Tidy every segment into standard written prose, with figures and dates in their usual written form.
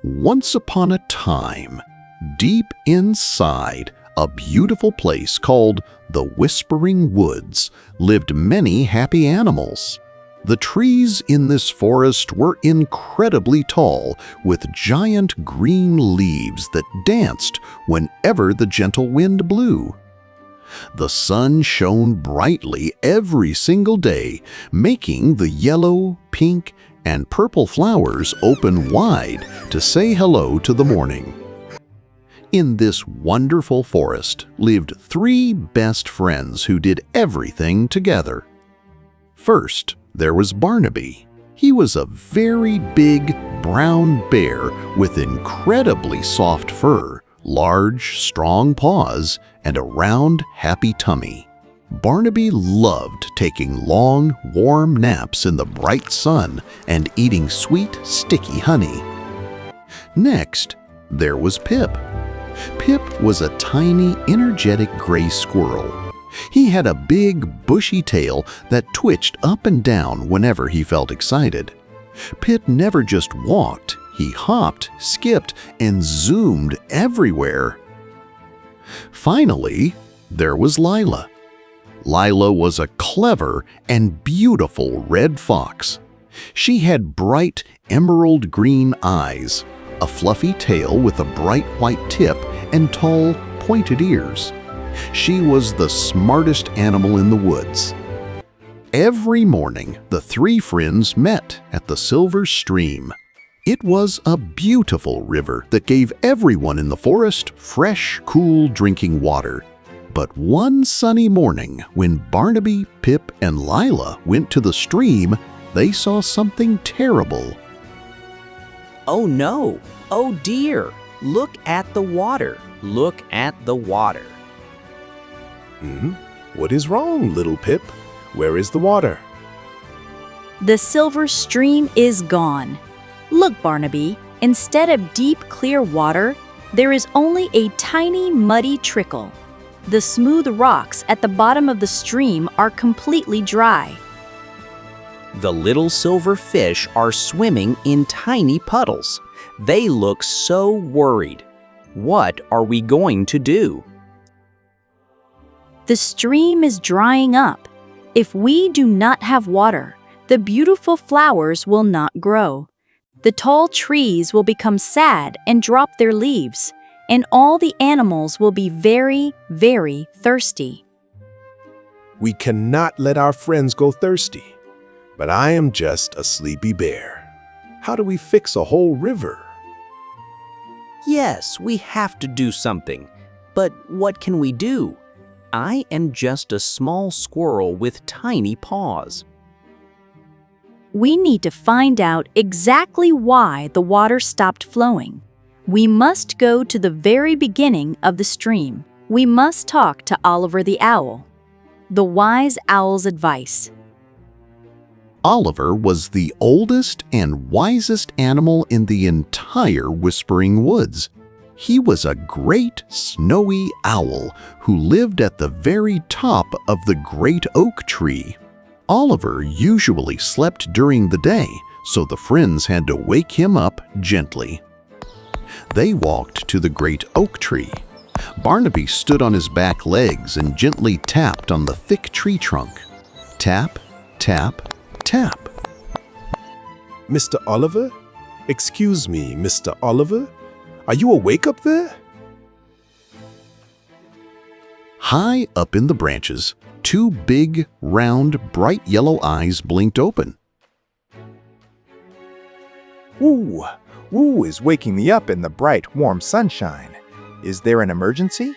Once upon a time, deep inside a beautiful place called the Whispering Woods, lived many happy animals. The trees in this forest were incredibly tall, with giant green leaves that danced whenever the gentle wind blew. The sun shone brightly every single day, making the yellow, pink, and purple flowers open wide to say hello to the morning. In this wonderful forest lived 3 best friends who did everything together. First, there was Barnaby. He was a very big brown bear with incredibly soft fur, large, strong paws, and a round, happy tummy. Barnaby loved taking long, warm naps in the bright sun and eating sweet, sticky honey. Next, there was Pip. Pip was a tiny, energetic gray squirrel. He had a big, bushy tail that twitched up and down whenever he felt excited. Pip never just walked, he hopped, skipped, and zoomed everywhere. Finally, there was Lila. Lila was a clever and beautiful red fox. She had bright emerald green eyes, a fluffy tail with a bright white tip, and tall, pointed ears. She was the smartest animal in the woods. Every morning, the 3 friends met at the Silver Stream. It was a beautiful river that gave everyone in the forest fresh, cool drinking water. But one sunny morning, when Barnaby, Pip, and Lila went to the stream, they saw something terrible. Oh no! Oh dear! Look at the water! Look at the water! What is wrong, little Pip? Where is the water? The Silver Stream is gone. Look, Barnaby, instead of deep, clear water, there is only a tiny, muddy trickle. The smooth rocks at the bottom of the stream are completely dry. The little silver fish are swimming in tiny puddles. They look so worried. What are we going to do? The stream is drying up. If we do not have water, the beautiful flowers will not grow. The tall trees will become sad and drop their leaves, and all the animals will be very, very thirsty. We cannot let our friends go thirsty. But I am just a sleepy bear. How do we fix a whole river? Yes, we have to do something. But what can we do? I am just a small squirrel with tiny paws. We need to find out exactly why the water stopped flowing. We must go to the very beginning of the stream. We must talk to Oliver the owl. The wise owl's advice. Oliver was the oldest and wisest animal in the entire Whispering Woods. He was a great snowy owl who lived at the very top of the great oak tree. Oliver usually slept during the day, so the friends had to wake him up gently. They walked to the great oak tree. Barnaby stood on his back legs and gently tapped on the thick tree trunk. Tap, tap, tap. Mr. Oliver? Excuse me, Mr. Oliver? Are you awake up there? High up in the branches, 2 big, round, bright yellow eyes blinked open. Woo! Woo is waking me up in the bright, warm sunshine. Is there an emergency?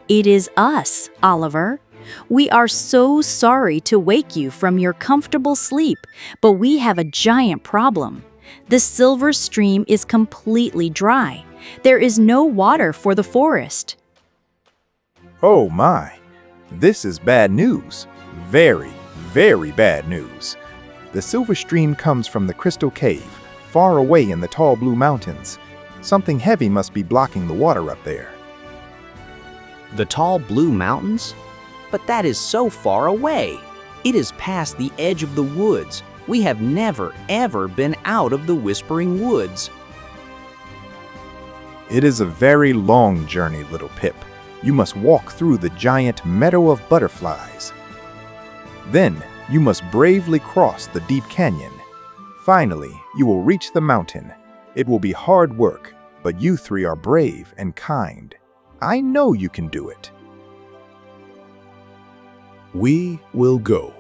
It is us, Oliver. We are so sorry to wake you from your comfortable sleep, but we have a giant problem. The Silver Stream is completely dry. There is no water for the forest. Oh my! This is bad news. Very, very bad news. The Silver Stream comes from the Crystal Cave, far away in the tall blue mountains. Something heavy must be blocking the water up there. The tall blue mountains? But that is so far away. It is past the edge of the woods. We have never, ever been out of the Whispering Woods. It is a very long journey, little Pip. You must walk through the giant Meadow of Butterflies. Then, you must bravely cross the deep canyon. Finally, you will reach the mountain. It will be hard work, but you three are brave and kind. I know you can do it. We will go.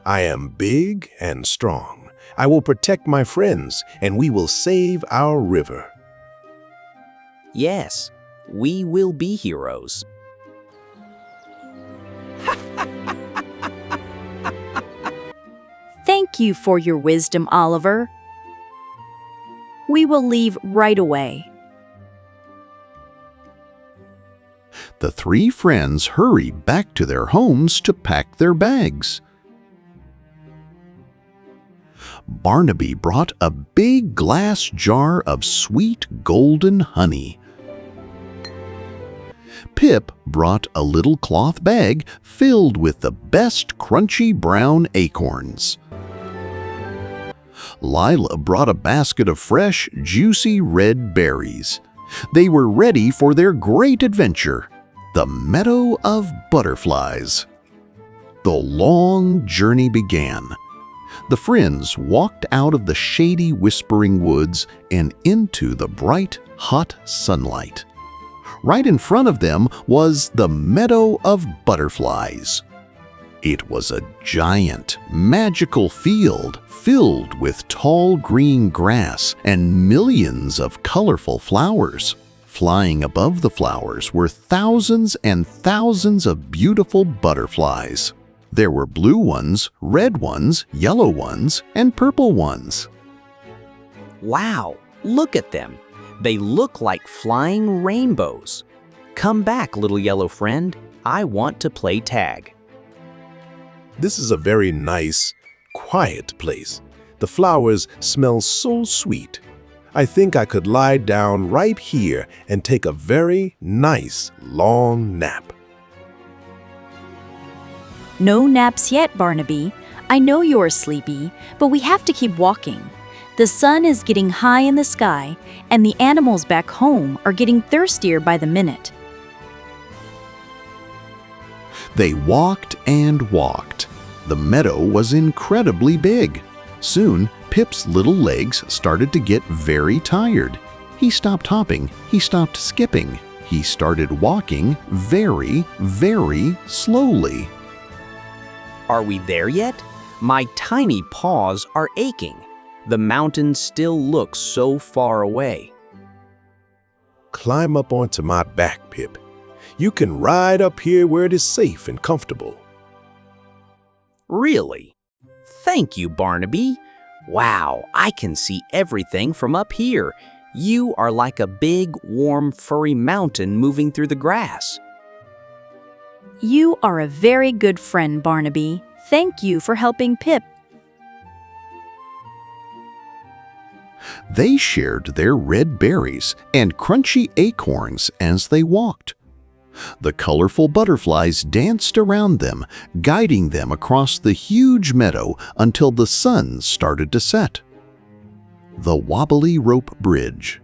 I am big and strong. I will protect my friends, and we will save our river. Yes, we will be heroes. Thank you for your wisdom, Oliver. We will leave right away. The three friends hurried back to their homes to pack their bags. Barnaby brought a big glass jar of sweet golden honey. Pip brought a little cloth bag filled with the best crunchy brown acorns. Lila brought a basket of fresh, juicy red berries. They were ready for their great adventure, the Meadow of Butterflies. The long journey began. The friends walked out of the shady whispering woods and into the bright, hot sunlight. Right in front of them was the Meadow of Butterflies. It was a giant, magical field filled with tall green grass and millions of colorful flowers. Flying above the flowers were thousands and thousands of beautiful butterflies. There were blue ones, red ones, yellow ones, and purple ones. Wow, look at them. They look like flying rainbows. Come back, little yellow friend. I want to play tag. This is a very nice, quiet place. The flowers smell so sweet. I think I could lie down right here and take a very nice, long nap. No naps yet, Barnaby. I know you're sleepy, but we have to keep walking. The sun is getting high in the sky, and the animals back home are getting thirstier by the minute. They walked and walked. The meadow was incredibly big. Soon, Pip's little legs started to get very tired. He stopped hopping, he stopped skipping. He started walking very, very slowly. Are we there yet? My tiny paws are aching. The mountain still looks so far away. Climb up onto my back, Pip. You can ride up here where it is safe and comfortable. Really? Thank you, Barnaby. Wow, I can see everything from up here. You are like a big, warm, furry mountain moving through the grass. You are a very good friend, Barnaby. Thank you for helping Pip. They shared their red berries and crunchy acorns as they walked. The colorful butterflies danced around them, guiding them across the huge meadow until the sun started to set. The Wobbly Rope Bridge.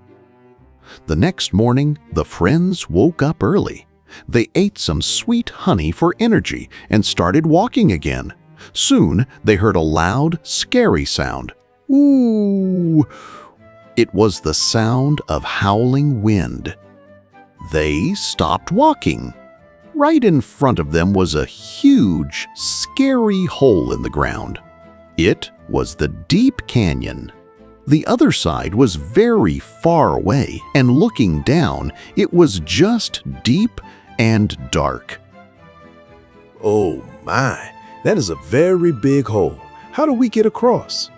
The next morning, the friends woke up early. They ate some sweet honey for energy and started walking again. Soon, they heard a loud, scary sound. Ooh! It was the sound of howling wind. They stopped walking. Right in front of them was a huge, scary hole in the ground. It was the deep canyon. The other side was very far away, and looking down, it was just deep and dark. Oh my, that is a very big hole. How do we get across?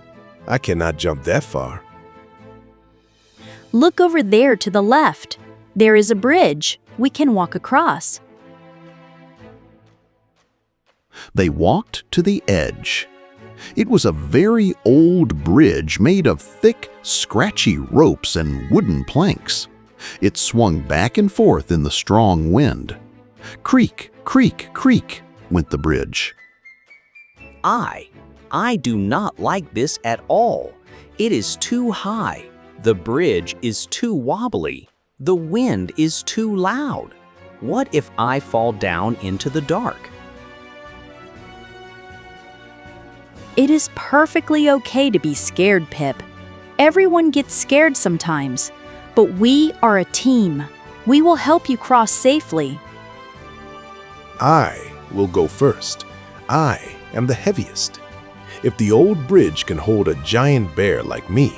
I cannot jump that far. Look over there to the left. There is a bridge. We can walk across. They walked to the edge. It was a very old bridge made of thick, scratchy ropes and wooden planks. It swung back and forth in the strong wind. Creak, creak, creak went the bridge. I do not like this at all. It is too high. The bridge is too wobbly. The wind is too loud. What if I fall down into the dark? It is perfectly okay to be scared, Pip. Everyone gets scared sometimes, but we are a team. We will help you cross safely. I will go first. I am the heaviest. If the old bridge can hold a giant bear like me,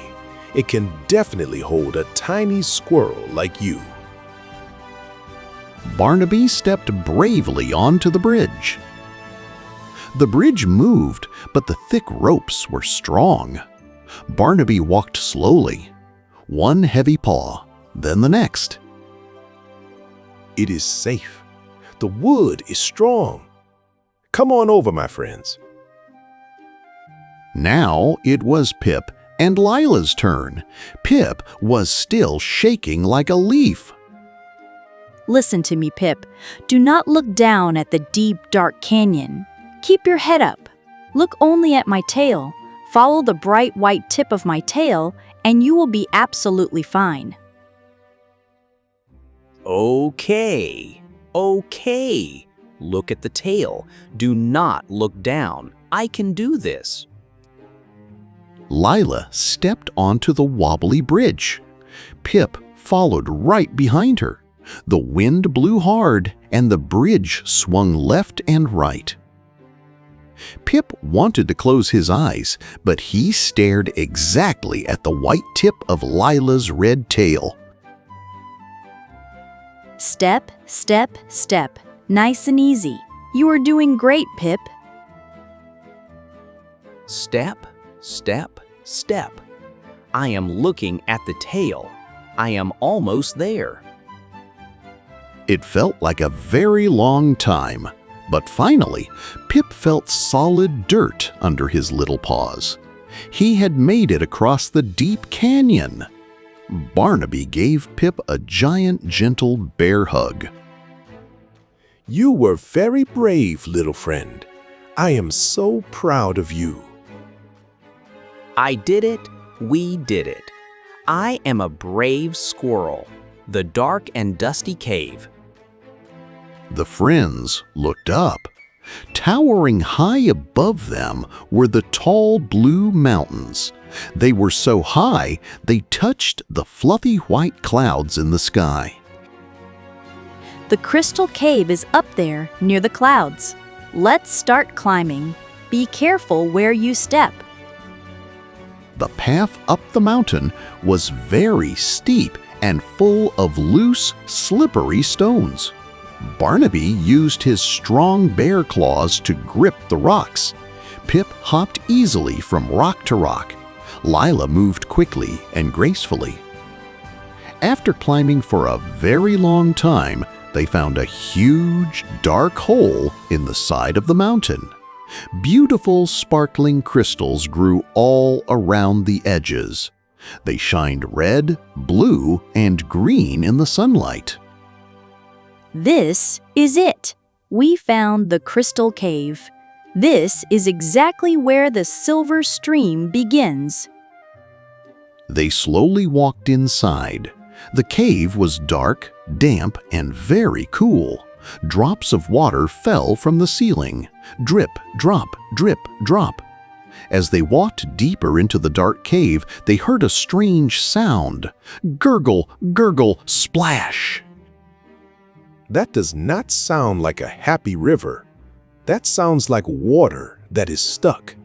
it can definitely hold a tiny squirrel like you. Barnaby stepped bravely onto the bridge. The bridge moved, but the thick ropes were strong. Barnaby walked slowly, one heavy paw, then the next. It is safe. The wood is strong. Come on over, my friends. Now it was Pip and Lila's turn. Pip was still shaking like a leaf. Listen to me, Pip. Do not look down at the deep, dark canyon. Keep your head up. Look only at my tail. Follow the bright white tip of my tail, and you will be absolutely fine. Okay. Look at the tail. Do not look down. I can do this. Lila stepped onto the wobbly bridge. Pip followed right behind her. The wind blew hard, and the bridge swung left and right. Pip wanted to close his eyes, but he stared exactly at the white tip of Lila's red tail. Step, step, step. Nice and easy. You are doing great, Pip. Step, step, step. I am looking at the tail. I am almost there. It felt like a very long time, but finally, Pip felt solid dirt under his little paws. He had made it across the deep canyon. Barnaby gave Pip a giant, gentle bear hug. You were very brave, little friend. I am so proud of you. I did it. We did it. I am a brave squirrel. The dark and dusty cave. The friends looked up. Towering high above them were the tall blue mountains. They were so high they touched the fluffy white clouds in the sky. The crystal cave is up there near the clouds. Let's start climbing. Be careful where you step. The path up the mountain was very steep and full of loose, slippery stones. Barnaby used his strong bear claws to grip the rocks. Pip hopped easily from rock to rock. Lila moved quickly and gracefully. After climbing for a very long time, they found a huge, dark hole in the side of the mountain. Beautiful, sparkling crystals grew all around the edges. They shined red, blue, and green in the sunlight. This is it. We found the crystal cave. This is exactly where the silver stream begins. They slowly walked inside. The cave was dark, damp, and very cool. Drops of water fell from the ceiling. Drip, drop, drip, drop. As they walked deeper into the dark cave, they heard a strange sound. Gurgle, gurgle, splash. That does not sound like a happy river. That sounds like water that is stuck.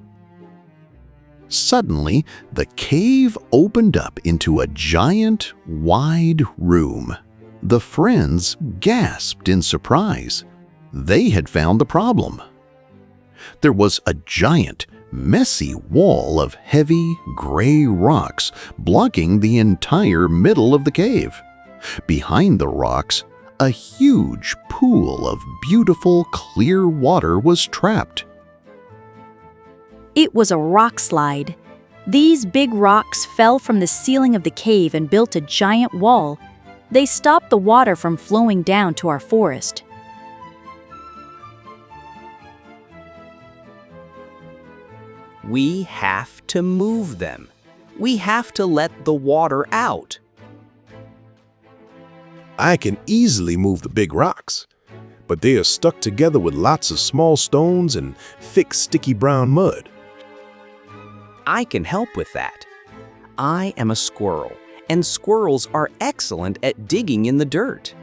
Suddenly, the cave opened up into a giant, wide room. The friends gasped in surprise. They had found the problem. There was a giant, messy wall of heavy, gray rocks blocking the entire middle of the cave. Behind the rocks, a huge pool of beautiful, clear water was trapped. It was a rock slide. These big rocks fell from the ceiling of the cave and built a giant wall. They stopped the water from flowing down to our forest. We have to move them. We have to let the water out. I can easily move the big rocks, but they are stuck together with lots of small stones and thick, sticky brown mud. I can help with that. I am a squirrel, and squirrels are excellent at digging in the dirt.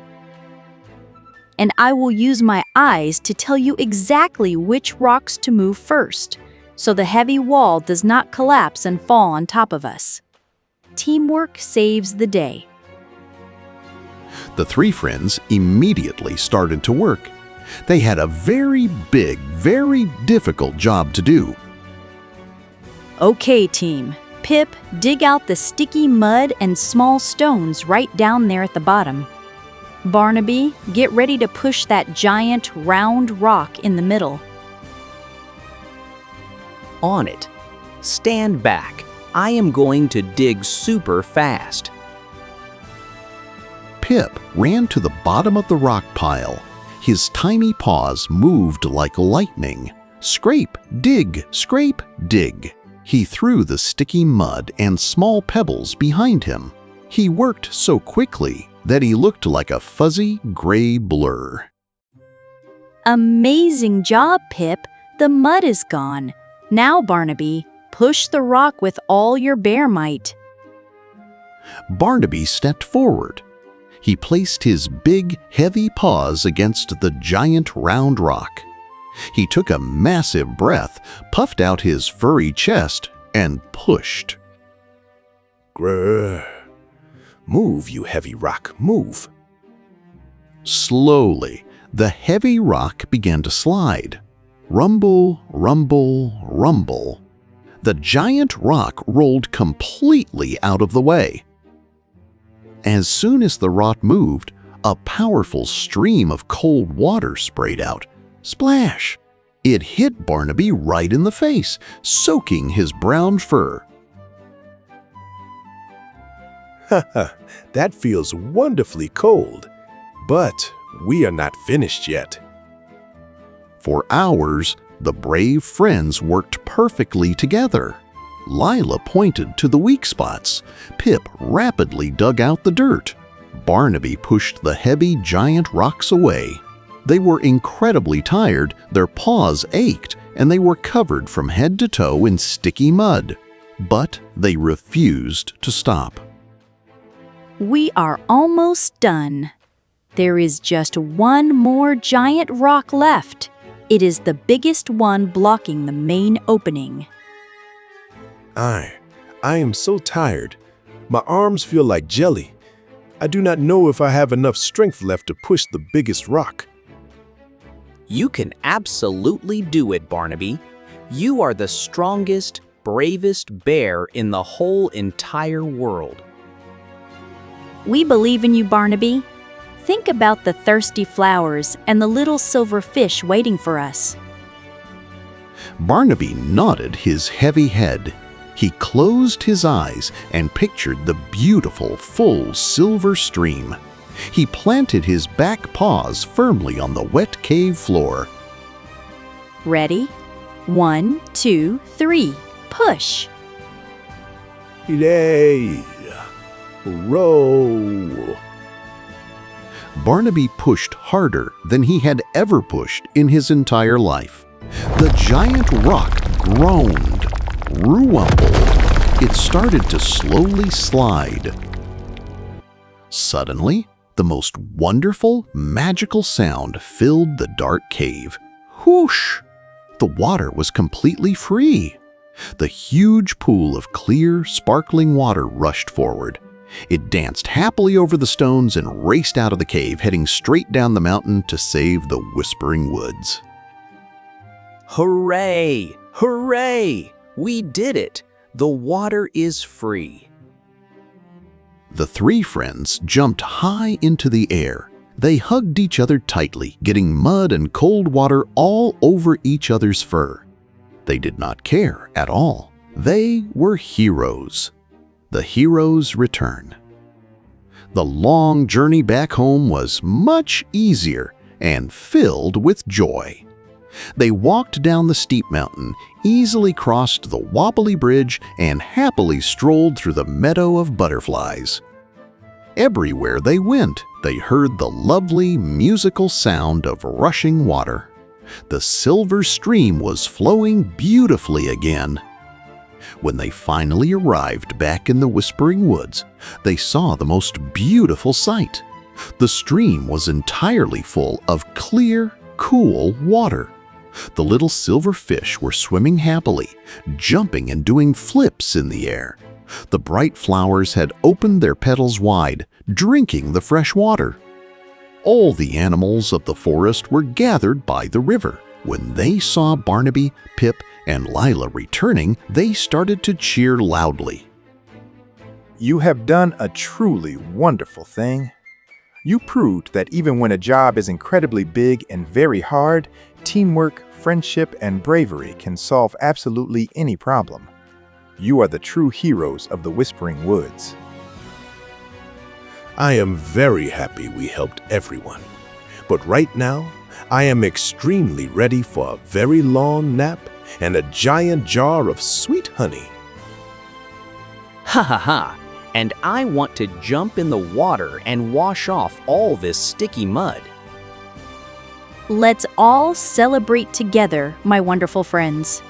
And I will use my eyes to tell you exactly which rocks to move first, so the heavy wall does not collapse and fall on top of us. Teamwork saves the day. The three friends immediately started to work. They had a very big, very difficult job to do. Okay, team. Pip, dig out the sticky mud and small stones right down there at the bottom. Barnaby, get ready to push that giant round rock in the middle. On it. Stand back. I am going to dig super fast. Pip ran to the bottom of the rock pile. His tiny paws moved like lightning. Scrape, dig, scrape, dig. He threw the sticky mud and small pebbles behind him. He worked so quickly that he looked like a fuzzy gray blur. Amazing job, Pip. The mud is gone. Now, Barnaby, push the rock with all your bear might. Barnaby stepped forward. He placed his big, heavy paws against the giant round rock. He took a massive breath, puffed out his furry chest, and pushed. Grrr. Move, you heavy rock, move. Slowly, the heavy rock began to slide. Rumble, rumble, rumble. The giant rock rolled completely out of the way. As soon as the rock moved, a powerful stream of cold water sprayed out. Splash! It hit Barnaby right in the face, soaking his brown fur. Haha, that feels wonderfully cold. But we are not finished yet. For hours, the brave friends worked perfectly together. Lila pointed to the weak spots. Pip rapidly dug out the dirt. Barnaby pushed the heavy giant rocks away. They were incredibly tired, their paws ached, and they were covered from head to toe in sticky mud. But they refused to stop. We are almost done. There is just one more giant rock left. It is the biggest one blocking the main opening. I am so tired. My arms feel like jelly. I do not know if I have enough strength left to push the biggest rock. You can absolutely do it, Barnaby. You are the strongest, bravest bear in the whole entire world. We believe in you, Barnaby. Think about the thirsty flowers and the little silver fish waiting for us. Barnaby nodded his heavy head. He closed his eyes and pictured the beautiful, full silver stream. He planted his back paws firmly on the wet cave floor. Ready? 1, 2, 3. Push. Yay! Row! Barnaby pushed harder than he had ever pushed in his entire life. The giant rock groaned, rumbled. It started to slowly slide. Suddenly, the most wonderful, magical sound filled the dark cave. Whoosh! The water was completely free. The huge pool of clear, sparkling water rushed forward. It danced happily over the stones and raced out of the cave, heading straight down the mountain to save the Whispering Woods. Hooray! Hooray! We did it! The water is free. The three friends jumped high into the air. They hugged each other tightly, getting mud and cold water all over each other's fur. They did not care at all. They were heroes. The hero's return. The long journey back home was much easier and filled with joy. They walked down the steep mountain, easily crossed the Wobbly bridge, and happily strolled through the Meadow of Butterflies. everywhere they went, they heard the lovely musical sound of rushing water. The silver stream was flowing beautifully again. When they finally arrived back in the Whispering Woods, they saw the most beautiful sight. The stream was entirely full of clear, cool water. The little silver fish were swimming happily, jumping and doing flips in the air. The bright flowers had opened their petals wide, drinking the fresh water. All the animals of the forest were gathered by the river. When they saw Barnaby, Pip, and Lila returning, they started to cheer loudly. You have done a truly wonderful thing. You proved that even when a job is incredibly big and very hard, teamwork, friendship, and bravery can solve absolutely any problem. You are the true heroes of the Whispering Woods. I am very happy we helped everyone. But right now, I am extremely ready for a very long nap and a giant jar of sweet honey. Ha ha ha! And I want to jump in the water and wash off all this sticky mud. Let's all celebrate together, my wonderful friends.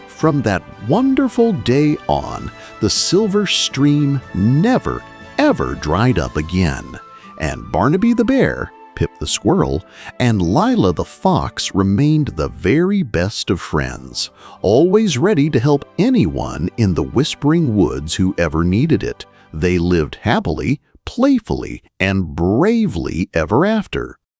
From that wonderful day on, the silver stream never, ever dried up again, and Barnaby the bear, Pip the squirrel, and Lila the fox remained the very best of friends, always ready to help anyone in the Whispering Woods who ever needed it. They lived happily, playfully, and bravely ever after.